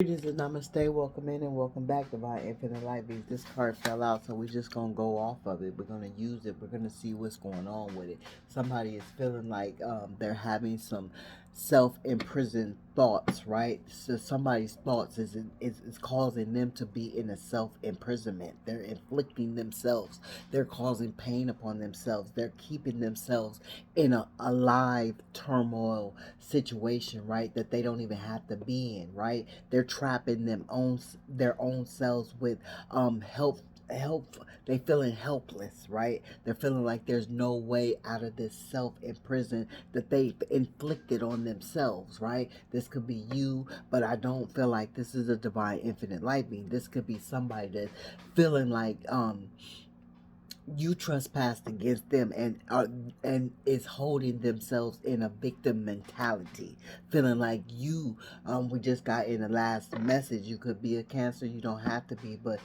Greetings and namaste. Welcome in and welcome back, Divine Infinite Light Beings. This card fell out, so we're just going to go off of it. We're going to use it. We're going to see what's going on with it. Somebody is feeling like they're having some self-imprisoned thoughts, right? So somebody's thoughts is causing them to be in a self-imprisonment. They're inflicting themselves. They're causing pain upon themselves. They're keeping themselves in a live turmoil situation, right? That they don't even have to be in, right? They're trapping their own selves with help they feeling helpless, right? They're feeling like there's no way out of this self-imprison that they've inflicted on themselves, right? This could be you, but I don't feel like this is a divine infinite light being. This could be somebody that's feeling like you trespassed against them and is holding themselves in a victim mentality, feeling like you we just got in the last message, you could be a Cancer, you don't have to be, but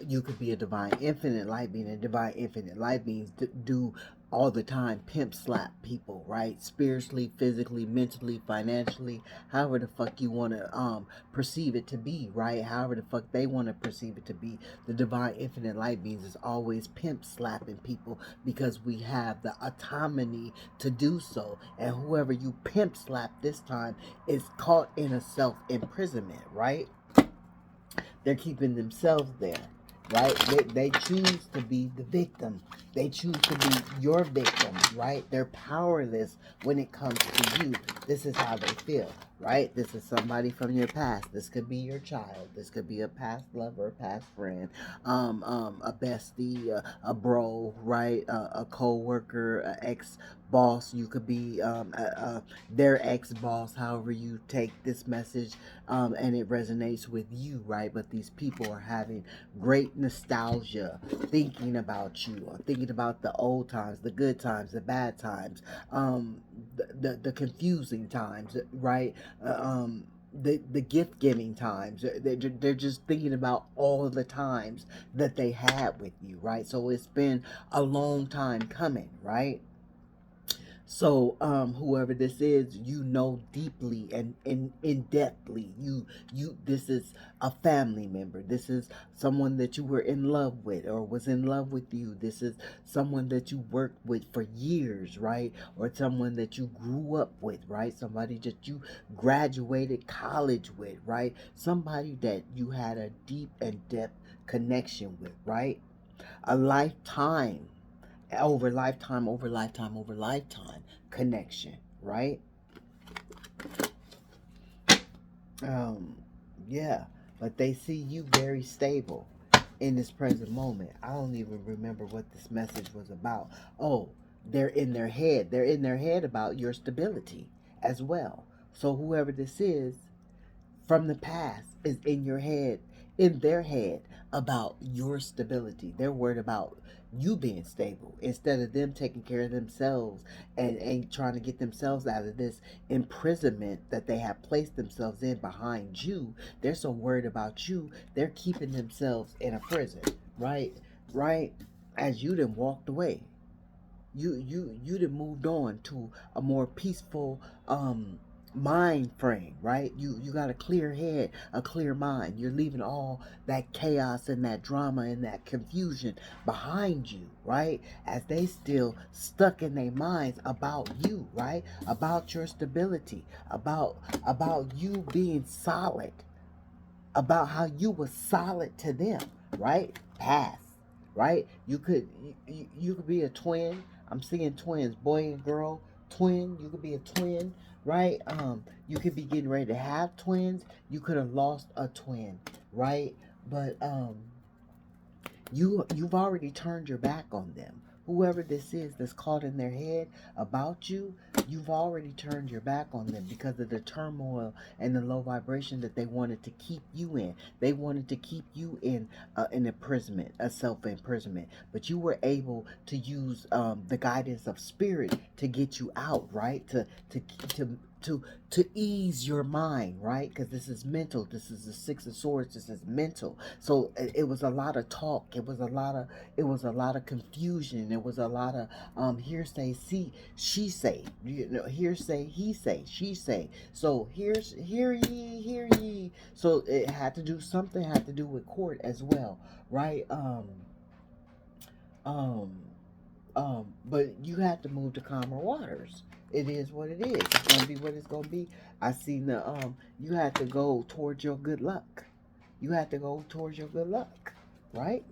you could be a divine infinite light being. And divine infinite light beings do all the time pimp slap people, right? Spiritually, physically, mentally, financially, however the fuck you want to perceive it to be, right? However the fuck they want to perceive it to be. The divine infinite light beings is always pimp slapping people because we have the autonomy to do so. And whoever you pimp slap this time is caught in a self imprisonment, right? They're keeping themselves there, right? They choose to be the victim. They choose to be your victim, right? They're powerless when it comes to you. This is how they feel, right? This is somebody from your past. This could be your child. This could be a past lover, a past friend, a bestie, a bro, right? A co-worker, an ex-boss. You could be their ex-boss, however you take this message, and it resonates with you, right? But these people are having great nostalgia, thinking about you, or thinking about the old times, the good times, the bad times, the confusing times, right? The gift giving times. They're just thinking about all of the times that they had with you, right? So it's been a long time coming, right? So, whoever this is, you know deeply and in depthly. This is a family member. This is someone that you were in love with or was in love with you. This is someone that you worked with for years, right? Or someone that you grew up with, right? Somebody that you graduated college with, right? Somebody that you had a deep and depth connection with, right? A lifetime, over lifetime, over lifetime, over lifetime connection, right? Um, yeah, but they see you very stable in this present moment. I don't even remember what this message was about. Oh, they're in their head. They're in their head about your stability as well. So whoever this is from the past is in your head, in their head, about your stability. They're worried about you being stable instead of them taking care of themselves and trying to get themselves out of this imprisonment that they have placed themselves in behind you. They're so worried about you, they're keeping themselves in a prison, right? Right? As you then walked away. You done moved on to a more peaceful mind frame, right? You got a clear head, a clear mind. You're leaving all that chaos and that drama and that confusion behind you, right? As they still stuck in their minds about you, right? About your stability, about you being solid, about how you were solid to them, right? Past, right? You could be a twin. I'm seeing twins, boy and girl, twin. You could be a twin, right? You could be getting ready to have twins. You could have lost a twin, right? But you've already turned your back on them. Whoever this is that's caught in their head about you, you've already turned your back on them because of the turmoil and the low vibration that they wanted to keep you in. They wanted to keep you in an imprisonment, a self imprisonment, but you were able to use the guidance of spirit to get you out, right? To to ease your mind, right? Because this is mental. This is the Six of Swords. This is mental. So it was a lot of talk. It was a lot of confusion. It was a lot of hearsay, she say, hearsay, he say, she say. So hear ye. So it had to do something had to do with court as well, right? Um but you have to move to calmer waters. It is what it is. It's gonna be what it's gonna be. I seen the you have to go towards your good luck. You have to go towards your good luck, right?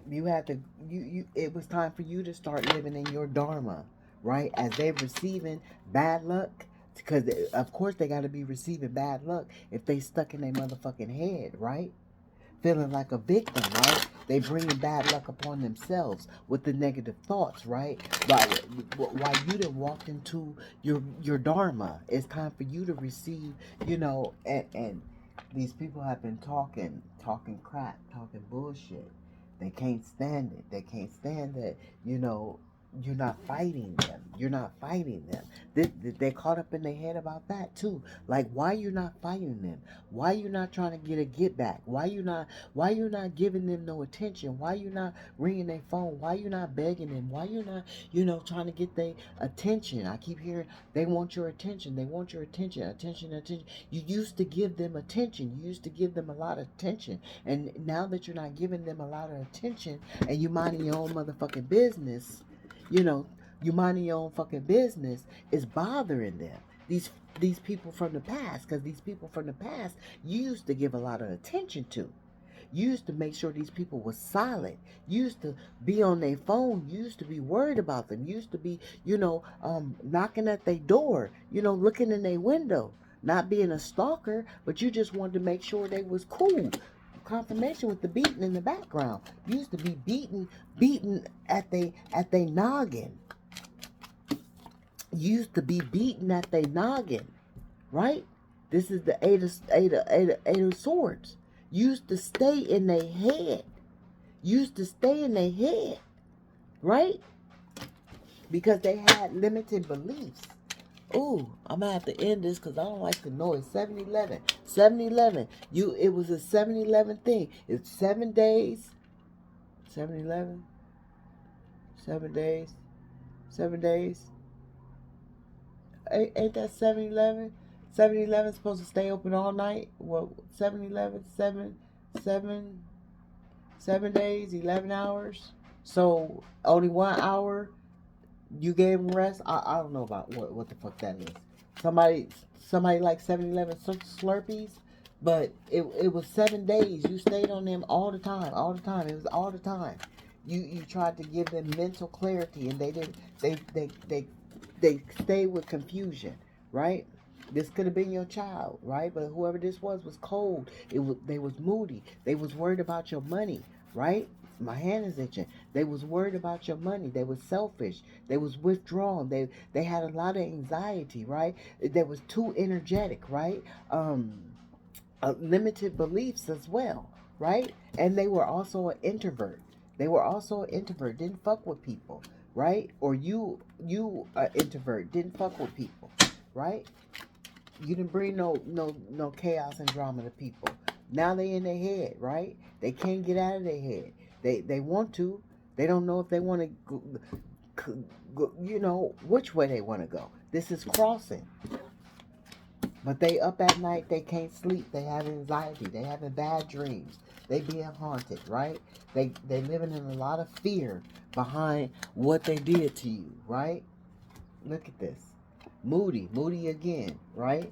You had to you it was time for you to start living in your dharma, right? As they're receiving bad luck, because of course they got to be receiving bad luck if they stuck in their motherfucking head, right? Feeling like a victim, right? They bringing bad luck upon themselves with the negative thoughts, right? But while you done walked into your dharma, it's time for you to receive, and these people have been talking crap, talking bullshit. They can't stand it. They can't stand that, you're not fighting them. You're not fighting them. They caught up in their head about that too. Like, why you not fighting them? Why you not trying to get back? Why you not giving them no attention? Why you not ringing their phone? Why you not begging them? Why you not, trying to get their attention? I keep hearing they want your attention. They want your attention. You used to give them attention. You used to give them a lot of attention. And now that you're not giving them a lot of attention and you minding your own motherfucking business, you minding your own fucking business is bothering them. These people from the past, because these people from the past you used to give a lot of attention to. You used to make sure these people were solid. You used to be on their phone. You used to be worried about them. You used to be, knocking at their door, looking in their window. Not being a stalker, but you just wanted to make sure they was cool. Confirmation with the beating in the background. You used to be beaten at they noggin. You used to be beaten at they noggin, right? This is the eight of swords. Used to stay in their head. Used to stay in their head, right? Because they had limited beliefs. Ooh, I'm gonna have to end this because I don't like the noise. 7-Eleven. 7-Eleven. It was a 7-Eleven thing. It's 7 days. 7-Eleven. 7 days. 7 days. Ain't that 7-Eleven? 7-Eleven supposed to stay open all night? Well, 7-Eleven, 7 days, 11 hours. So only 1 hour you gave them rest. I don't know about what the fuck that is. Somebody like 7-Eleven Slurpees, but it was 7 days. You stayed on them all the time. It was all the time. You tried to give them mental clarity, and they didn't. They stayed with confusion, right? This could have been your child, right? But whoever this was cold. They was moody. They was worried about your money, right? My hand is itching. They was worried about your money. They was selfish. They was withdrawn. They had a lot of anxiety, right? They was too energetic, right? Limited beliefs as well, right? And they were also an introvert. Didn't fuck with people, right? Or you introvert, didn't fuck with people, right? You didn't bring no chaos and drama to people. Now they in their head, right? They can't get out of their head. They want to. They don't know if they want to go, which way they want to go. This is crossing. But they up at night, they can't sleep, they have anxiety, they having bad dreams, they being haunted, right? They living in a lot of fear behind what they did to you, right? Look at this. Moody again, right?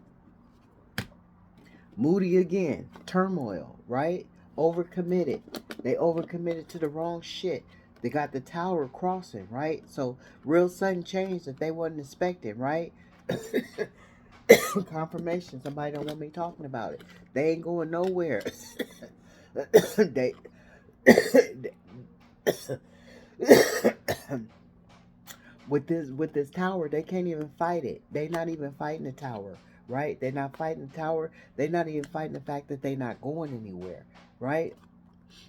Moody again. Turmoil, right? Overcommitted. They overcommitted to the wrong shit. They got the tower crossing, right? So real sudden change that they wasn't expecting, right? Confirmation. Somebody don't want me talking about it. They ain't going nowhere. they with this tower, they can't even fight it. They not even fighting the tower, right? They're not fighting the tower. They're not even fighting the fact that they're not going anywhere, right?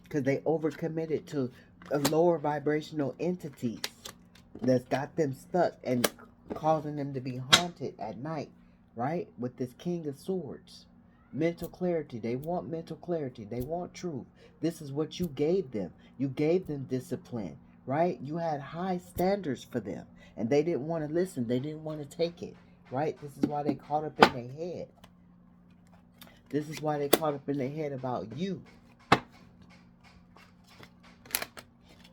Because they overcommitted to lower vibrational entities that's got them stuck and causing them to be haunted at night, right? With this King of Swords. Mental clarity. They want mental clarity. They want truth. This is what you gave them. You gave them discipline, right? You had high standards for them, and they didn't want to listen. They didn't want to take it, right? This is why they caught up in their head. This is why they caught up in their head about you.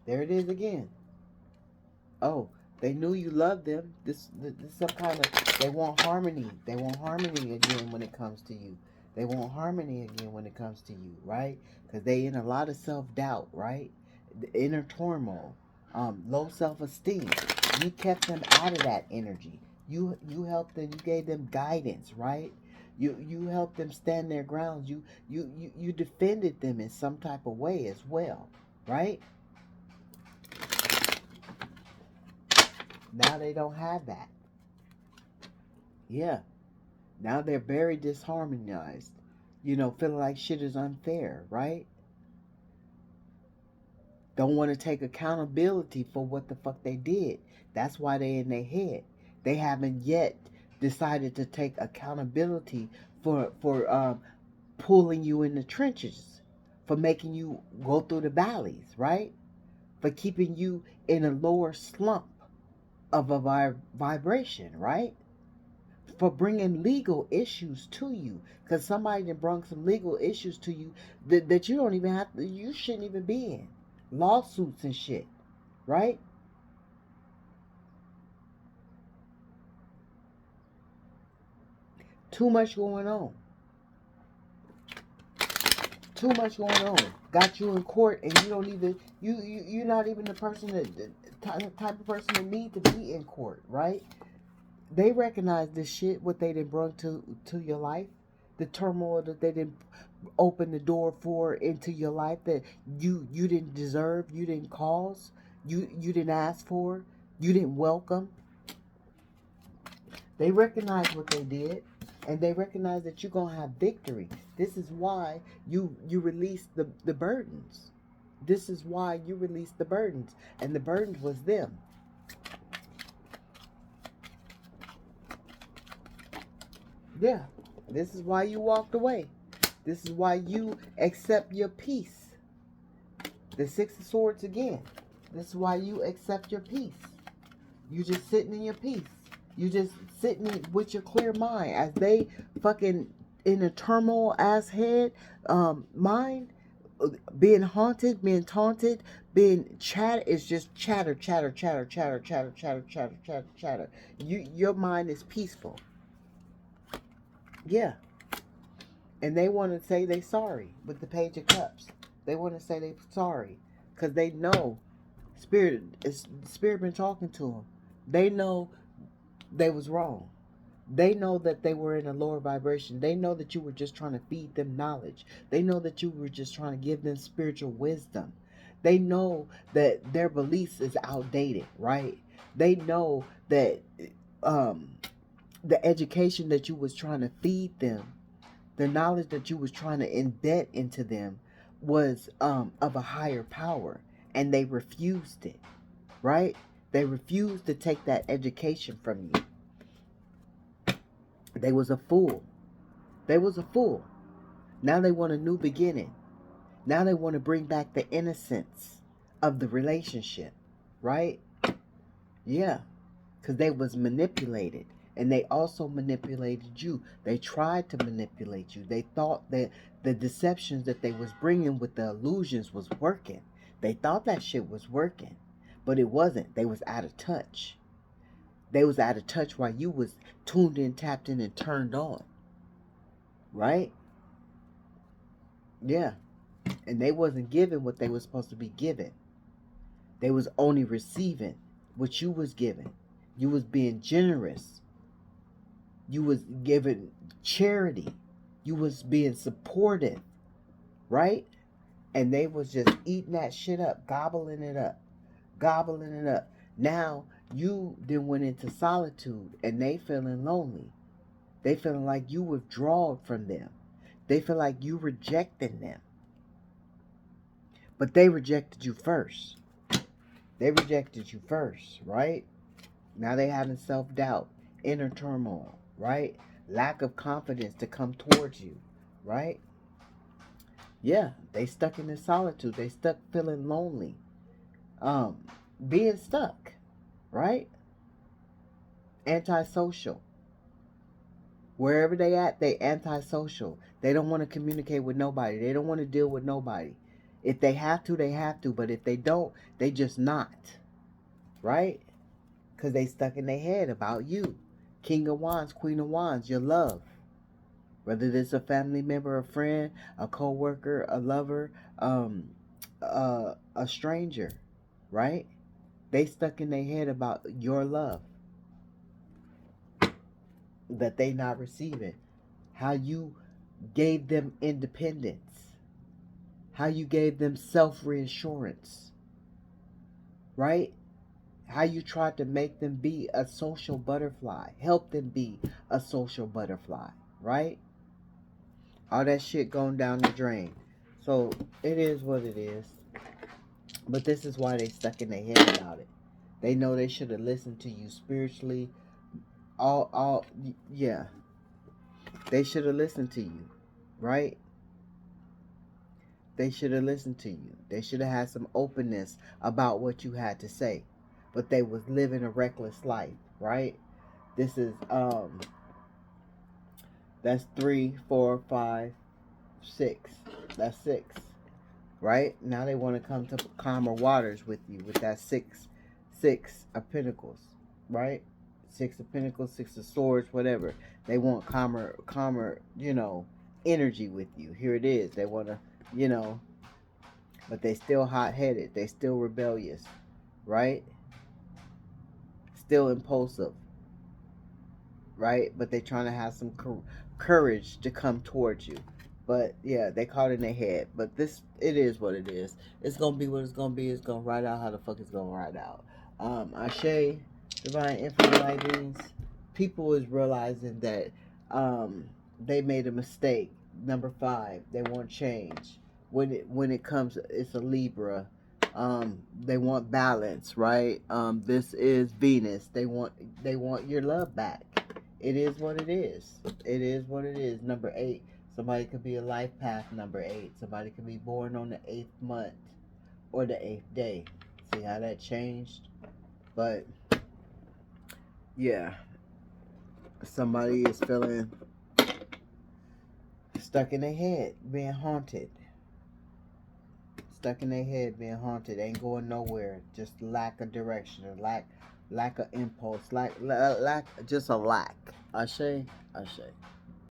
There it is again. Oh, they knew you loved them. This some kind of, they want harmony. They want harmony again when it comes to you. They want harmony again when it comes to you, right? Because they in a lot of self-doubt, right? The inner turmoil, low self-esteem. You kept them out of that energy. You helped them. You gave them guidance, right? You helped them stand their grounds. You defended them in some type of way as well, right? Now they don't have that. Yeah. Now they're very disharmonized. Feeling like shit is unfair, right? Don't want to take accountability for what the fuck they did. That's why they in their head. They haven't yet decided to take accountability for pulling you in the trenches, for making you go through the valleys, right? For keeping you in a lower slump of a vibration, right? For bringing legal issues to you, because somebody that brought some legal issues to you that you don't even have to, you shouldn't even be in lawsuits and shit, right? Too much going on. Too much going on. Got you in court, and you don't even, you're not even the person that, the type of person that need to be in court, right? They recognize this shit, what they did brought to your life, the turmoil that they didn't open the door for into your life, that you didn't deserve, you didn't cause, you didn't ask for, you didn't welcome. They recognize what they did, and they recognize that you're gonna have victory. This is why you release the burdens. This is why you release the burdens, and the burdens was them. Yeah, this is why you walked away. This is why you accept your peace. The Six of Swords again. This is why you accept your peace. You just sitting in your peace. You just sitting with your clear mind as they fucking in a turmoil ass head mind, being haunted, being taunted, being chatter. It's just chatter, chatter, chatter, chatter, chatter, chatter, chatter, chatter, chatter. Your mind is peaceful. Yeah. And they want to say they sorry with the Page of Cups. They want to say they sorry because they know spirit been talking to them. They know they was wrong. They know that they were in a lower vibration. They know that you were just trying to feed them knowledge. They know that you were just trying to give them spiritual wisdom. They know that their beliefs is outdated, right? They know that the education that you was trying to feed them, the knowledge that you was trying to embed into them was of a higher power, and they refused it, right? They refused to take that education from you. They was a fool. They was a fool. Now they want a new beginning. Now they want to bring back the innocence of the relationship, right? Yeah, because they was manipulated. And they also manipulated you. They tried to manipulate you. They thought that the deceptions that they was bringing with the illusions was working. They thought that shit was working. But it wasn't. They was out of touch. They was out of touch while you was tuned in, tapped in, and turned on. Right? Yeah. And they wasn't giving what they was supposed to be giving. They was only receiving what you was giving. You was being generous. You was giving charity. You was being supportive, right? And they was just eating that shit up, gobbling it up, gobbling it up. Now you then went into solitude, and they feeling lonely. They feeling like you withdrawn from them. They feel like you rejecting them. But they rejected you first. They rejected you first, right? Now they having self-doubt, inner turmoil, right? Lack of confidence to come towards you, right? Yeah, they stuck in this solitude. They stuck feeling lonely. Um, Being stuck, right? Antisocial. Wherever they at, they antisocial. They don't want to communicate with nobody. They don't want to deal with nobody. If they have to, they have to. But if they don't, they just not. Right? Because they stuck in their head about you. King of Wands, Queen of Wands, your love. Whether it's a family member, a friend, a co-worker, a lover, a stranger. Right? They stuck in their head about your love that they not receiving. How you gave them independence. How you gave them self-reassurance. Right? How you tried to make them be a social butterfly. Help them be a social butterfly. Right? All that shit going down the drain. So it is what it is. But this is why they stuck in their head about it. They know they should have listened to you spiritually. Yeah. They should have listened to you. Right? They should have listened to you. They should have had some openness about what you had to say. But they was living a reckless life, right? This is that's 3, 4, 5, 6. That's 6. Right? Now they want to come to calmer waters with you with that 6 of Pentacles. Right? 6 of Pentacles, 6 of Swords, whatever. They want calmer, energy with you. Here it is. They want to, but they still hot-headed. They still rebellious, right? Still impulsive, right? But they trying to have some courage to come towards you. But yeah, they caught in their head. But it is what it is. It's gonna be what it's gonna be. It's gonna ride out how the fuck it's gonna ride out. Ashe, divine infinite light beings. People is realizing that they made a mistake. Number 5, they want change. When it comes, it's a Libra. They want balance, right? This is Venus. They want your love back. It is what it is. It is what it is. Number 8. Somebody could be a life path number 8. Somebody could be born on the 8th month or the 8th day. See how that changed? But yeah, somebody is feeling stuck in their head, being haunted. Stuck in their head, being haunted, ain't going nowhere. Just lack of direction, or lack of impulse, lack, just a lack. Ashe, Ashe.